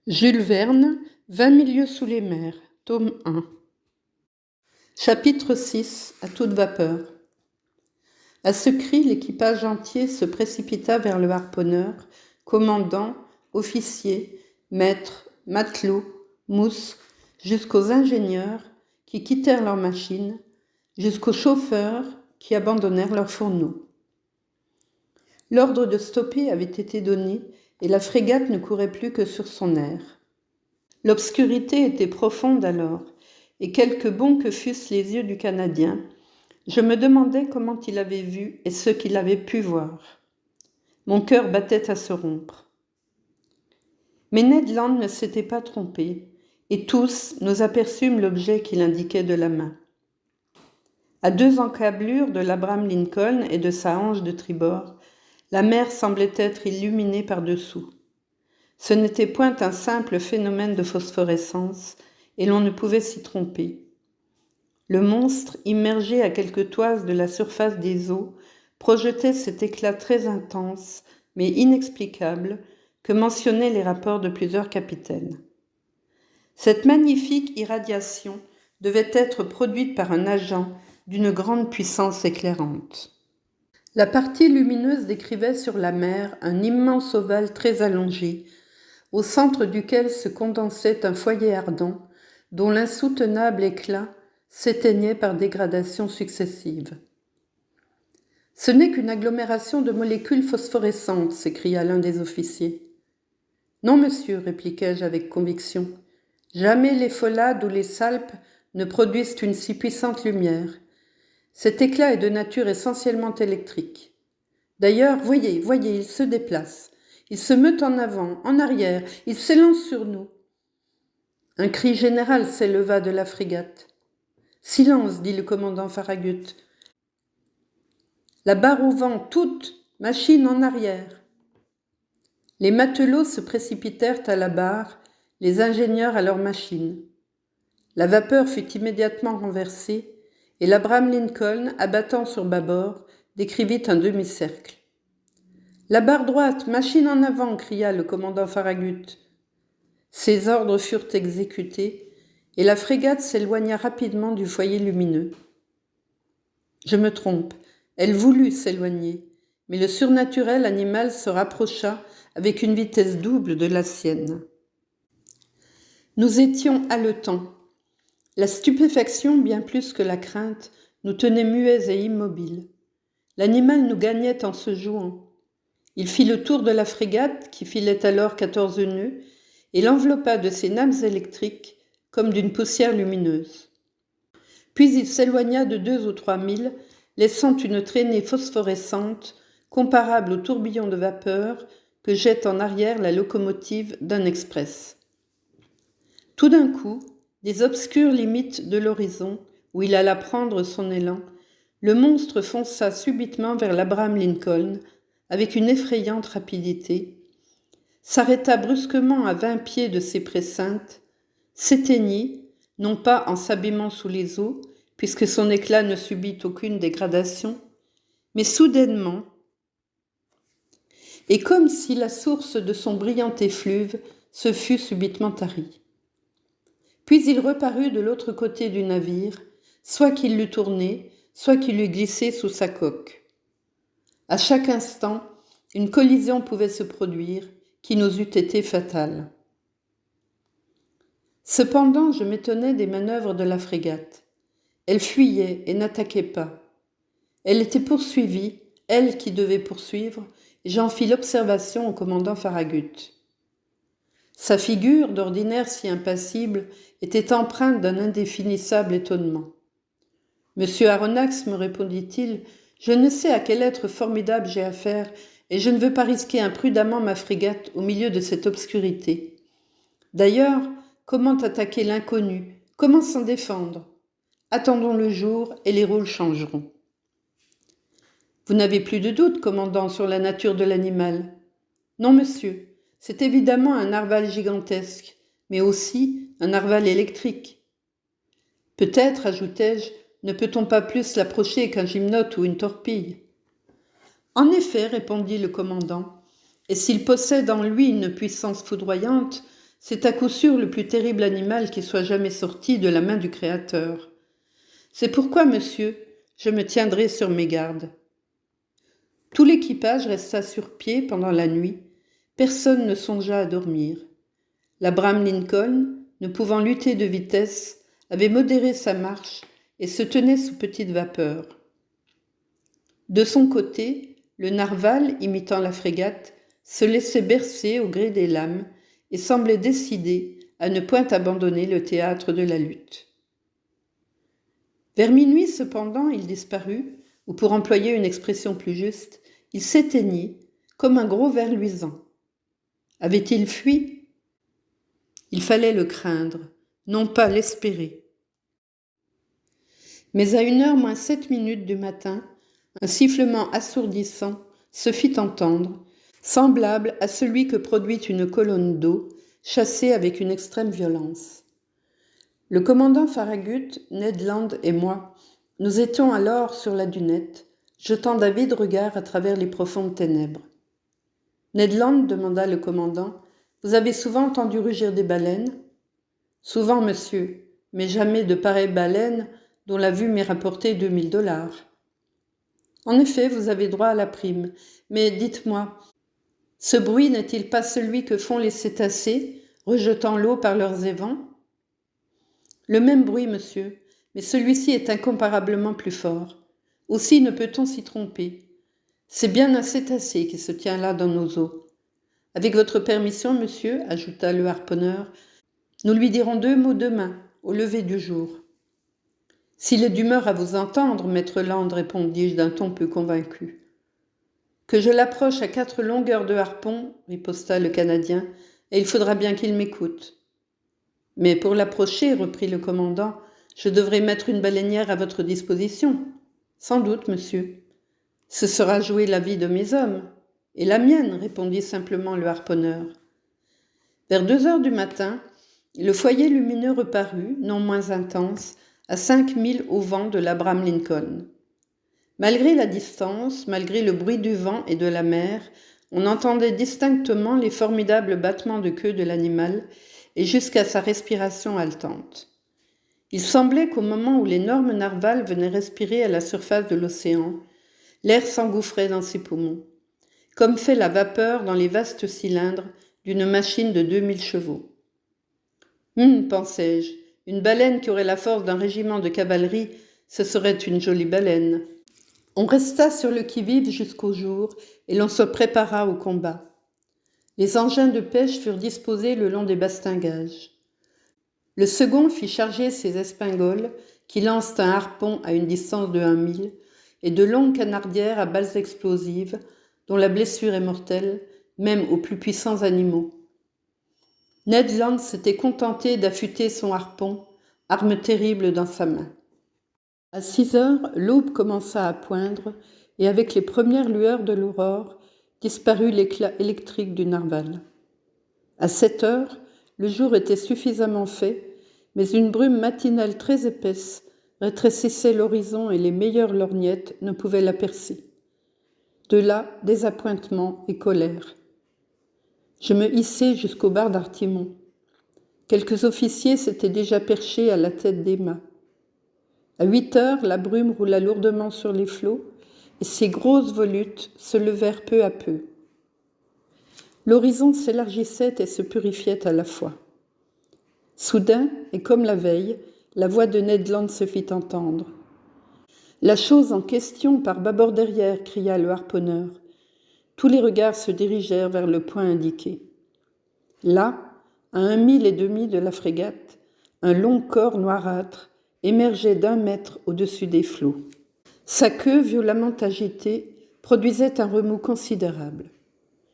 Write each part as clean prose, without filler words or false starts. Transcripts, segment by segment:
Jules Verne, 20 000 lieues sous les mers, tome 1. Chapitre 6. À toute vapeur. À ce cri, l'équipage entier se précipita vers le harponneur, commandant, officiers, maîtres, matelots, mousses, jusqu'aux ingénieurs qui quittèrent leurs machines, jusqu'aux chauffeurs qui abandonnèrent leurs fourneaux. L'ordre de stopper avait été donné et la frégate ne courait plus que sur son air. L'obscurité était profonde alors, et quelque bons que fussent les yeux du Canadien, je me demandais comment il avait vu et ce qu'il avait pu voir. Mon cœur battait à se rompre. Mais Ned Land ne s'était pas trompé, et tous nous aperçûmes l'objet qu'il indiquait de la main. À 2 encablures de l'Abraham Lincoln et de sa hanche de tribord, la mer semblait être illuminée par-dessous. Ce n'était point un simple phénomène de phosphorescence, et l'on ne pouvait s'y tromper. Le monstre, immergé à quelques toises de la surface des eaux, projetait cet éclat très intense, mais inexplicable, que mentionnaient les rapports de plusieurs capitaines. Cette magnifique irradiation devait être produite par un agent d'une grande puissance éclairante. La partie lumineuse décrivait sur la mer un immense ovale très allongé, au centre duquel se condensait un foyer ardent, dont l'insoutenable éclat s'éteignait par dégradations successives. « Ce n'est qu'une agglomération de molécules phosphorescentes » s'écria l'un des officiers. « Non, monsieur, répliquai-je avec conviction. Jamais les Folades ou les Salpes ne produisent une si puissante lumière. Cet éclat est de nature essentiellement électrique. D'ailleurs, voyez, il se déplace. Il se meut en avant, en arrière, il s'élance sur nous. » Un cri général s'éleva de la frégate. « Silence, dit le commandant Farragut. La barre au vent, toute, machine en arrière. » Les matelots se précipitèrent à la barre, les ingénieurs à leurs machines. La vapeur fut immédiatement renversée et l'Abraham Lincoln, abattant sur bâbord, décrivit un demi-cercle. « La barre droite, machine en avant » cria le commandant Farragut. Ses ordres furent exécutés et la frégate s'éloigna rapidement du foyer lumineux. Je me trompe, elle voulut s'éloigner, mais le surnaturel animal se rapprocha avec une vitesse double de la sienne. Nous étions haletants. La stupéfaction, bien plus que la crainte, nous tenait muets et immobiles. L'animal nous gagnait en se jouant. Il fit le tour de la frégate, qui filait alors 14 nœuds, et l'enveloppa de ses nappes électriques comme d'une poussière lumineuse. Puis il s'éloigna de 2 ou 3 milles, laissant une traînée phosphorescente comparable au tourbillon de vapeur que jette en arrière la locomotive d'un express. Tout d'un coup, des obscures limites de l'horizon, où il alla prendre son élan, le monstre fonça subitement vers l'Abraham Lincoln avec une effrayante rapidité, s'arrêta brusquement à 20 pieds de ses précintes, s'éteignit, non pas en s'abîmant sous les eaux, puisque son éclat ne subit aucune dégradation, mais soudainement, et comme si la source de son brillant effluve se fût subitement tarie. Puis il reparut de l'autre côté du navire, soit qu'il l'eût tourné, soit qu'il eût glissé sous sa coque. À chaque instant, une collision pouvait se produire qui nous eût été fatale. Cependant, je m'étonnais des manœuvres de la frégate. Elle fuyait et n'attaquait pas. Elle était poursuivie, elle qui devait poursuivre, et j'en fis l'observation au commandant Farragut. Sa figure, d'ordinaire si impassible, était empreinte d'un indéfinissable étonnement. « Monsieur Aronnax, me répondit-il, je ne sais à quel être formidable j'ai affaire, et je ne veux pas risquer imprudemment ma frégate au milieu de cette obscurité. D'ailleurs, comment attaquer l'inconnu? Comment s'en défendre? Attendons le jour et les rôles changeront. » Vous n'avez plus de doute, commandant, sur la nature de l'animal? Non, monsieur, c'est évidemment un narval gigantesque, mais aussi un narval électrique. Peut-être, ajoutai-je, ne peut-on pas plus l'approcher qu'un gymnote ou une torpille? En effet, répondit le commandant, et s'il possède en lui une puissance foudroyante, C'est à coup sûr le plus terrible animal qui soit jamais sorti de la main du Créateur. C'est pourquoi, monsieur, je me tiendrai sur mes gardes. » Tout l'équipage resta sur pied pendant la nuit. Personne ne songea à dormir. L'Abraham Lincoln, ne pouvant lutter de vitesse, avait modéré sa marche et se tenait sous petite vapeur. De son côté, le narwal, imitant la frégate, se laissait bercer au gré des lames et semblait décidé à ne point abandonner le théâtre de la lutte. Vers minuit, cependant, il disparut, ou pour employer une expression plus juste, il s'éteignit comme un gros ver luisant. Avait-il fui ? Il fallait le craindre, non pas l'espérer. Mais à 1h moins 7 minutes du matin, un sifflement assourdissant se fit entendre, semblable à celui que produit une colonne d'eau, chassée avec une extrême violence. Le commandant Farragut, Ned Land et moi, nous étions alors sur la dunette, jetant d'avides regards à travers les profondes ténèbres. « Ned Land, demanda le commandant, vous avez souvent entendu rugir des baleines ? » ?»« Souvent, monsieur, mais jamais de pareilles baleines dont la vue m'ait rapporté $2000. » »« En effet, vous avez droit à la prime, mais dites-moi, ce bruit n'est-il pas celui que font les cétacés, rejetant l'eau par leurs évents ? » ?»« Le même bruit, monsieur, mais celui-ci est incomparablement plus fort. Aussi ne peut-on s'y tromper. C'est bien un cétacé qui se tient là dans nos eaux. Avec votre permission, monsieur, ajouta le harponneur, nous lui dirons 2 mots demain, au lever du jour. S'il est d'humeur à vous entendre, maître Land, répondis-je d'un ton peu convaincu. Que je l'approche à 4 longueurs de harpon, riposta le Canadien, et il faudra bien qu'il m'écoute. Mais pour l'approcher, reprit le commandant, je devrai mettre une baleinière à votre disposition. Sans doute, monsieur. Ce sera jouer la vie de mes hommes. Et la mienne, répondit simplement le harponneur. Vers 2h du matin, le foyer lumineux reparut, non moins intense, à 5 milles au vent de l'Abraham Lincoln. Malgré la distance, malgré le bruit du vent et de la mer, on entendait distinctement les formidables battements de queue de l'animal et jusqu'à sa respiration haletante. Il semblait qu'au moment où l'énorme narwal venait respirer à la surface de l'océan, l'air s'engouffrait dans ses poumons, comme fait la vapeur dans les vastes cylindres d'une machine de 2000 chevaux. Pensai-je, une baleine qui aurait la force d'un régiment de cavalerie, ce serait une jolie baleine. On resta sur le qui-vive jusqu'au jour et l'on se prépara au combat. Les engins de pêche furent disposés le long des bastingages. Le second fit charger ses espingoles qui lancent un harpon à une distance de 1 mille et de longues canardières à balles explosives dont la blessure est mortelle, même aux plus puissants animaux. Ned Land s'était contenté d'affûter son harpon, arme terrible dans sa main. À 6h, l'aube commença à poindre et avec les premières lueurs de l'aurore, disparut l'éclat électrique du narwal. À 7h, le jour était suffisamment fait, mais une brume matinale très épaisse rétrécissait l'horizon et les meilleures lorgnettes ne pouvaient la percer. De là, désappointement et colère. Je me hissai jusqu'au bar d'artimon. Quelques officiers s'étaient déjà perchés à la tête des mâts. À 8h, la brume roula lourdement sur les flots et ces grosses volutes se levèrent peu à peu. L'horizon s'élargissait et se purifiait à la fois. Soudain, et comme la veille, la voix de Ned Land se fit entendre. « La chose en question par bâbord derrière » cria le harponneur. Tous les regards se dirigèrent vers le point indiqué. Là, à 1,5 milles de la frégate, un long corps noirâtre émergeait d'1 mètre au-dessus des flots. Sa queue, violemment agitée, produisait un remous considérable.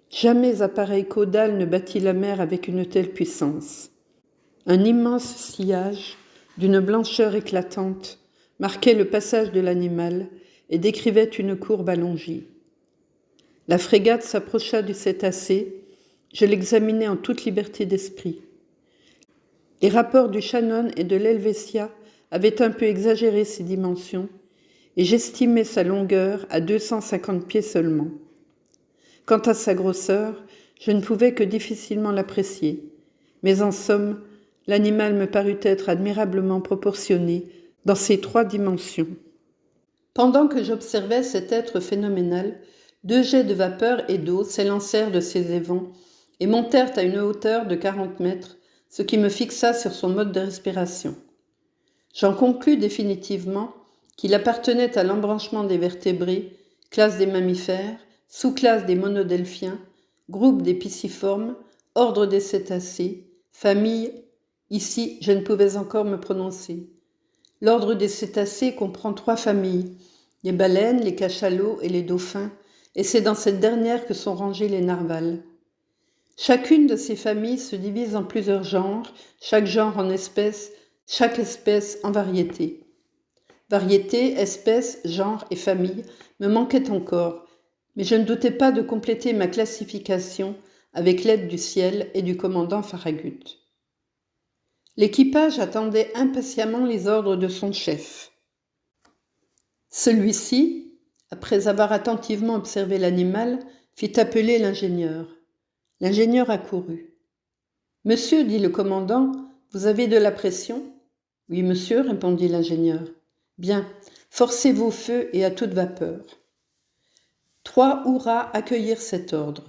Jamais appareil caudal ne battit la mer avec une telle puissance. Un immense sillage, d'une blancheur éclatante, marquait le passage de l'animal et décrivait une courbe allongée. La frégate s'approcha du cétacé, je l'examinai en toute liberté d'esprit. Les rapports du Shannon et de l'Helvetia avaient un peu exagéré ses dimensions, et j'estimais sa longueur à 250 pieds seulement. Quant à sa grosseur, je ne pouvais que difficilement l'apprécier, mais en somme, l'animal me parut être admirablement proportionné dans ses 3 dimensions. Pendant que j'observais cet être phénoménal, 2 jets de vapeur et d'eau s'élancèrent de ses évents et montèrent à une hauteur de 40 mètres, ce qui me fixa sur son mode de respiration. J'en conclus définitivement qu'il appartenait à l'embranchement des vertébrés, classe des mammifères, sous-classe des monodelphiens, groupe des pisciformes, ordre des cétacés, famille, ici je ne pouvais encore me prononcer. L'ordre des cétacés comprend 3 familles, les baleines, les cachalots et les dauphins, et c'est dans cette dernière que sont rangés les narvals. Chacune de ces familles se divise en plusieurs genres, chaque genre en espèces, chaque espèce en variétés. Variété, espèce, genre et famille me manquaient encore, mais je ne doutais pas de compléter ma classification avec l'aide du ciel et du commandant Farragut. L'équipage attendait impatiemment les ordres de son chef. Celui-ci, après avoir attentivement observé l'animal, fit appeler l'ingénieur. L'ingénieur accourut. « Monsieur, dit le commandant, vous avez de la pression ?»« Oui, monsieur, répondit l'ingénieur. »« Bien, forcez vos feux et à toute vapeur. » 3 hurrahs accueillirent cet ordre.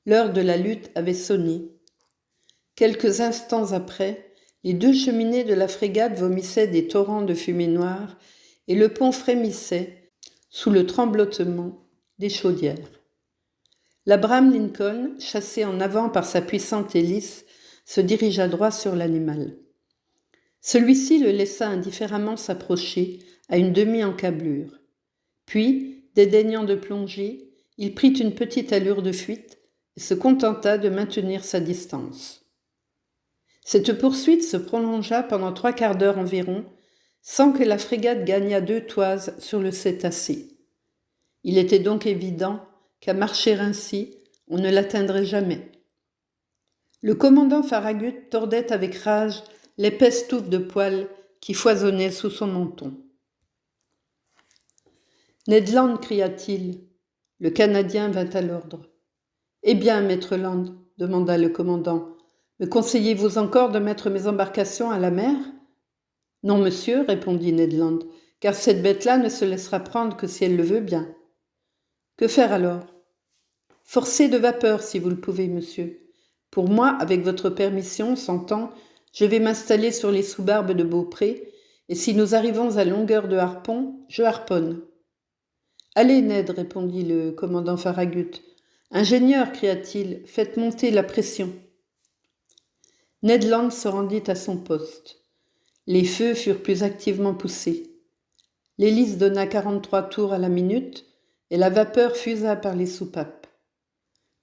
L'heure de la lutte avait sonné. Quelques instants après, les 2 cheminées de la frégate vomissaient des torrents de fumée noire et le pont frémissait sous le tremblotement des chaudières. L'Abraham Lincoln, chassé en avant par sa puissante hélice, se dirigea droit sur l'animal. Celui-ci le laissa indifféremment s'approcher à une demi-encablure. Puis, dédaignant de plonger, il prit une petite allure de fuite et se contenta de maintenir sa distance. Cette poursuite se prolongea pendant 3/4 d'heure environ, sans que la frégate gagnât 2 toises sur le cétacé. Il était donc évident qu'à marcher ainsi, on ne l'atteindrait jamais. Le commandant Farragut tordait avec rage l'épaisse touffe de poils qui foisonnait sous son menton. « Ned Land, cria-t-il. Le Canadien vint à l'ordre. « Eh bien, maître Land, demanda le commandant, me conseillez-vous encore de mettre mes embarcations à la mer ?»« Non, monsieur, répondit Ned Land, car cette bête-là ne se laissera prendre que si elle le veut bien. »« Que faire alors ?»« Forcer de vapeur, si vous le pouvez, monsieur. Pour moi, avec votre permission, s'entend, je vais m'installer sur les sous-barbes de Beaupré, et si nous arrivons à longueur de harpon, je harponne. »« Allez, Ned, répondit le commandant Farragut. « Ingénieur, cria-t-il, faites monter la pression. » Ned Land se rendit à son poste. Les feux furent plus activement poussés. L'hélice donna 43 tours à la minute, et la vapeur fusa par les soupapes.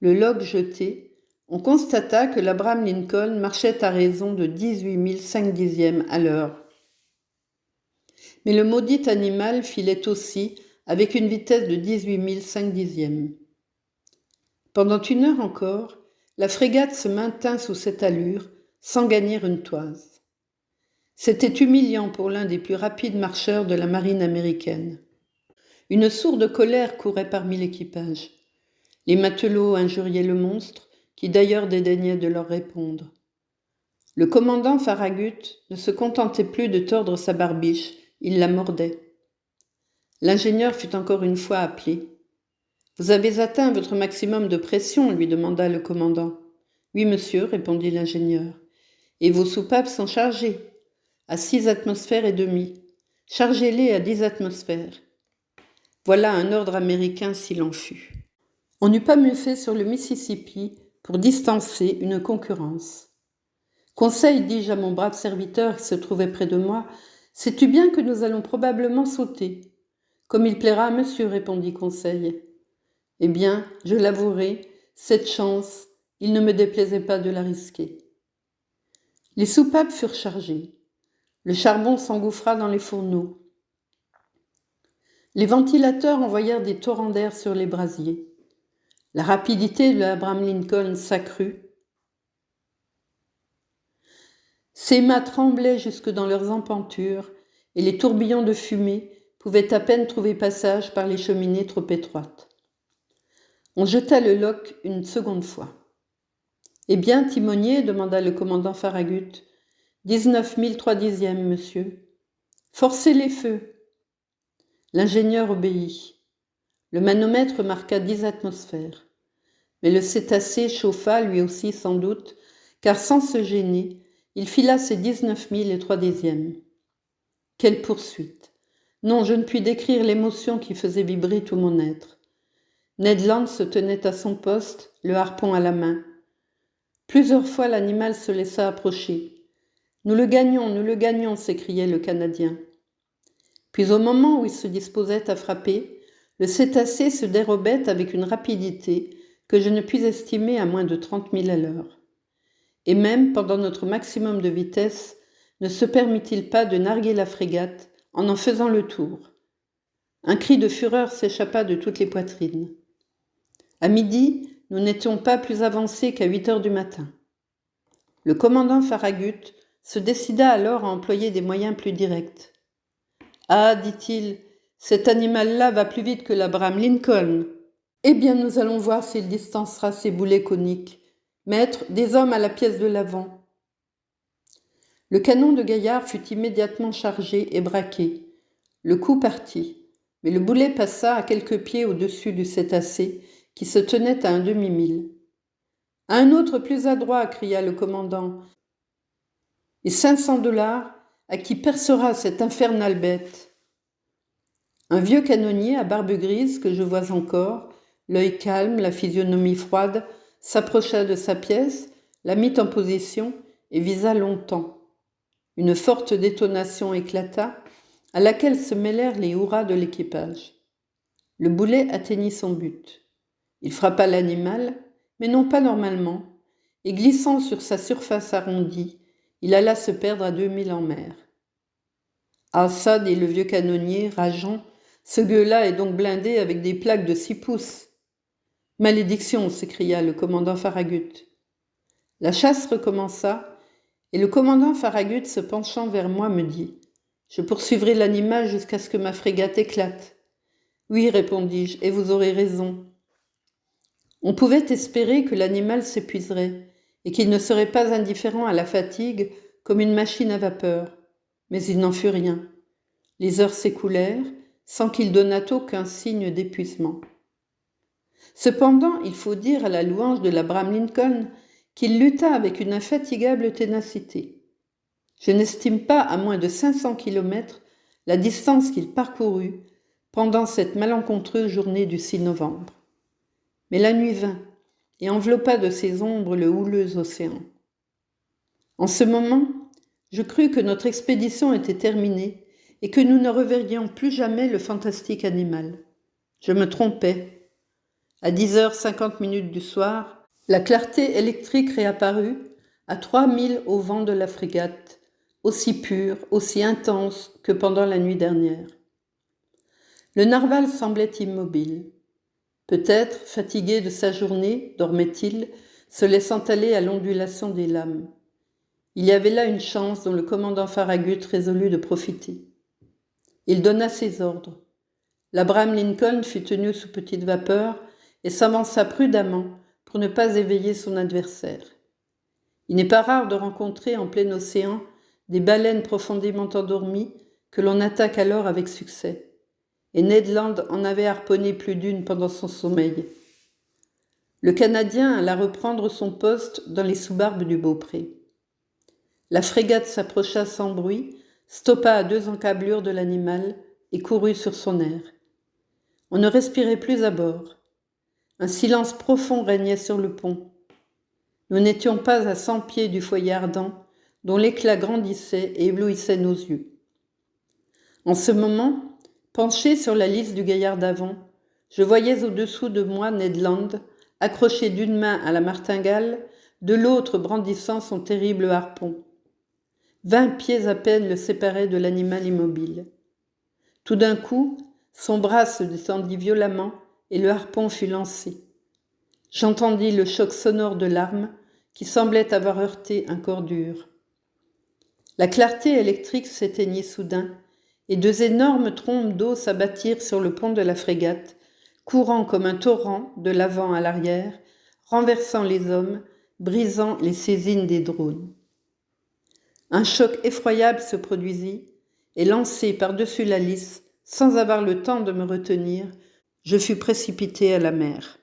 Le log jeté, on constata que l'Abraham Lincoln marchait à raison de 18 5/10 à l'heure. Mais le maudit animal filait aussi avec une vitesse de 18 5/10. Pendant 1 heure encore, la frégate se maintint sous cette allure, sans gagner une toise. C'était humiliant pour l'un des plus rapides marcheurs de la marine américaine. Une sourde colère courait parmi l'équipage. Les matelots injuriaient le monstre, qui d'ailleurs dédaignait de leur répondre. Le commandant Farragut ne se contentait plus de tordre sa barbiche, il la mordait. L'ingénieur fut encore une fois appelé. « Vous avez atteint votre maximum de pression ?» lui demanda le commandant. « Oui, monsieur, répondit l'ingénieur. « Et vos soupapes sont chargées, à 6 atmosphères et demie. Chargez-les à 10 atmosphères. » Voilà un ordre américain s'il en fut. On n'eût pas mieux fait sur le Mississippi pour distancer une concurrence. « Conseil, dis-je à mon brave serviteur qui se trouvait près de moi, sais-tu bien que nous allons probablement sauter ? » « Comme il plaira à monsieur, répondit Conseil. Eh bien, je l'avouerai, cette chance, il ne me déplaisait pas de la risquer. Les soupapes furent chargées. Le charbon s'engouffra dans les fourneaux. Les ventilateurs envoyèrent des torrents d'air sur les brasiers. La rapidité de l'Abraham Lincoln s'accrut. Ses mâts tremblaient jusque dans leurs empentures et les tourbillons de fumée pouvaient à peine trouver passage par les cheminées trop étroites. On jeta le loch une seconde fois. Eh bien, timonier, demanda le commandant Farragut. 19 000 3/10, monsieur. Forcez les feux. L'ingénieur obéit. Le manomètre marqua 10 atmosphères. Mais le cétacé chauffa lui aussi sans doute, car sans se gêner, il fila ses 19 000 et 3/10. Quelle poursuite! Non, je ne puis décrire l'émotion qui faisait vibrer tout mon être. Ned Land se tenait à son poste, le harpon à la main. Plusieurs fois l'animal se laissa approcher. Nous le gagnons, s'écriait le Canadien. Puis au moment où il se disposait à frapper, le cétacé se dérobait avec une rapidité que je ne puis estimer à moins de 30 000 à l'heure. Et même pendant notre maximum de vitesse, ne se permit-il pas de narguer la frégate en faisant le tour. Un cri de fureur s'échappa de toutes les poitrines. À midi, nous n'étions pas plus avancés qu'à 8 heures du matin. Le commandant Farragut se décida alors à employer des moyens plus directs. « Ah, dit-il, cet animal-là va plus vite que l'Abraham Lincoln. Eh bien, nous allons voir s'il distancera ses boulets coniques. Maître, des hommes à la pièce de l'avant. » Le canon de Gaillard fut immédiatement chargé et braqué. Le coup partit, mais le boulet passa à quelques pieds au-dessus du cétacé qui se tenait à un demi-mille. « À un autre plus adroit, cria le commandant. Et 500 $ à qui percera cette infernale bête. Un vieux canonnier à barbe grise que je vois encore, l'œil calme, la physionomie froide, s'approcha de sa pièce, la mit en position et visa longtemps. Une forte détonation éclata, à laquelle se mêlèrent les hurrahs de l'équipage. Le boulet atteignit son but. Il frappa l'animal, mais non pas normalement, et glissant sur sa surface arrondie, il alla se perdre à 2000 en mer. « Ah ça, dit le vieux canonnier, rageant, ce gueux-là est donc blindé avec des plaques de 6 pouces. »« Malédiction !» s'écria le commandant Farragut. La chasse recommença, et le commandant Farragut, se penchant vers moi, me dit « Je poursuivrai l'animal jusqu'à ce que ma frégate éclate. »« Oui, répondis-je, et vous aurez raison. » On pouvait espérer que l'animal s'épuiserait et qu'il ne serait pas indifférent à la fatigue comme une machine à vapeur. Mais il n'en fut rien. Les heures s'écoulèrent sans qu'il donnât aucun signe d'épuisement. Cependant, il faut dire à la louange de l'Abraham Lincoln qu'il lutta avec une infatigable ténacité. Je n'estime pas à moins de 500 kilomètres la distance qu'il parcourut pendant cette malencontreuse journée du 6 novembre. Mais la nuit vint et enveloppa de ses ombres le houleux océan. En ce moment, je crus que notre expédition était terminée et que nous ne reverrions plus jamais le fantastique animal. Je me trompais. À 10h50 du soir, la clarté électrique réapparut à 3000 au vent de la frégate, aussi pure, aussi intense que pendant la nuit dernière. Le narwal semblait immobile. Peut-être, fatigué de sa journée, dormait-il, se laissant aller à l'ondulation des lames. Il y avait là une chance dont le commandant Farragut résolut de profiter. Il donna ses ordres. L'Abraham Lincoln fut tenu sous petite vapeur et s'avança prudemment pour ne pas éveiller son adversaire. Il n'est pas rare de rencontrer en plein océan des baleines profondément endormies que l'on attaque alors avec succès. Et Ned Land en avait harponné plus d'une pendant son sommeil. Le Canadien alla reprendre son poste dans les sous-barbes du Beaupré. La frégate s'approcha sans bruit, stoppa à 2 encablures de l'animal et courut sur son air. On ne respirait plus à bord. Un silence profond régnait sur le pont. Nous n'étions pas à 100 pieds du foyer ardent, dont l'éclat grandissait et éblouissait nos yeux. En ce moment, penché sur la lisse du gaillard d'avant, je voyais au-dessous de moi Ned Land, accroché d'une main à la martingale, de l'autre brandissant son terrible harpon. 20 pieds à peine le séparaient de l'animal immobile. Tout d'un coup, son bras se détendit violemment et le harpon fut lancé. J'entendis le choc sonore de l'arme qui semblait avoir heurté un corps dur. La clarté électrique s'éteignit soudain et 2 énormes trombes d'eau s'abattirent sur le pont de la frégate, courant comme un torrent de l'avant à l'arrière, renversant les hommes, brisant les saisines des drones. Un choc effroyable se produisit, et lancé par-dessus la lisse, sans avoir le temps de me retenir, je fus précipité à la mer.